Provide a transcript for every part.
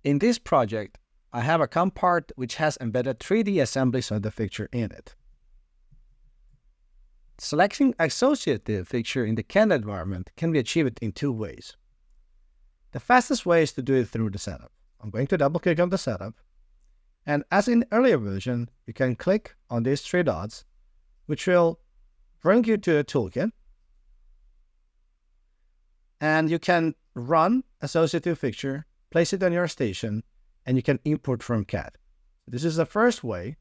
In this project, I have a CAM part which has embedded 3D assemblies of the fixture in it. Selecting associative fixture in the CAD environment can be achieved in two ways. The fastest way is to do it through the setup. I'm going to double click on the setup, and as in the earlier version, you can click on these three dots, which will bring you to a toolkit, and you can run associative fixture, place it on your station, and you can import from CAD. This is the first way,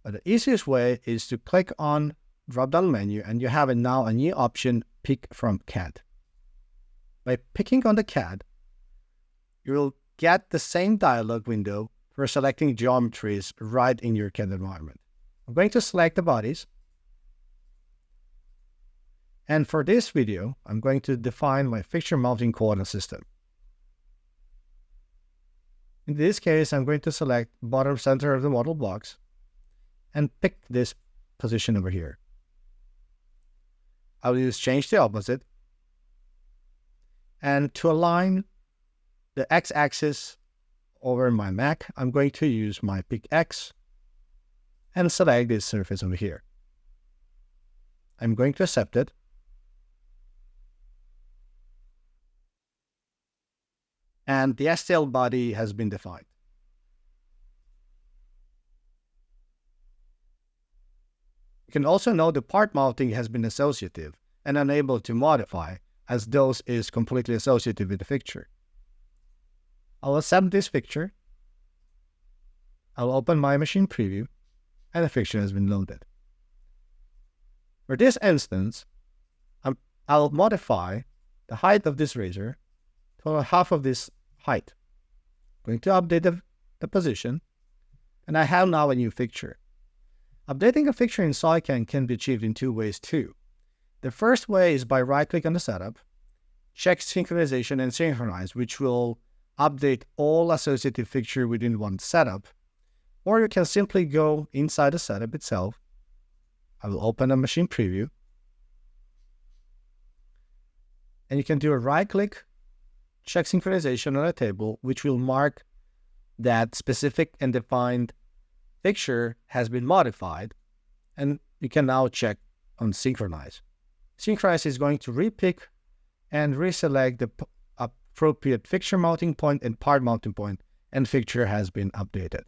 but the easiest way is to click on drop-down menu, and you have now a new option, Pick from CAD. By picking on the CAD, you will get the same dialog window for selecting geometries right in your CAD environment. I'm going to select the bodies. And for this video, I'm going to define my fixture mounting coordinate system. In this case, I'm going to select bottom center of the model box and pick this position over here. I will use change the opposite. And to align the x-axis over my Mac, I'm going to use my pick X and select this surface over here. I'm going to accept it. And the STL body has been defined. You can also note the part mounting has been associative and unable to modify, as those is completely associative with the fixture. I'll accept this fixture. I'll open my machine preview, and the fixture has been loaded. For this instance, I'll modify the height of this razor to half of this height. I'm going to update the position, and I have now a new fixture. Updating a fixture in SolidCAM can be achieved in two ways too. The first way is by right-click on the setup, check synchronization and synchronize, which will update all associative fixture within one setup. Or you can simply go inside the setup itself. I will open a machine preview. And you can do a right-click, check synchronization on a table, which will mark that specific and defined fixture has been modified. And you can now check on synchronize. Synchronize is going to repick and reselect the appropriate fixture mounting point and part mounting point, and fixture has been updated.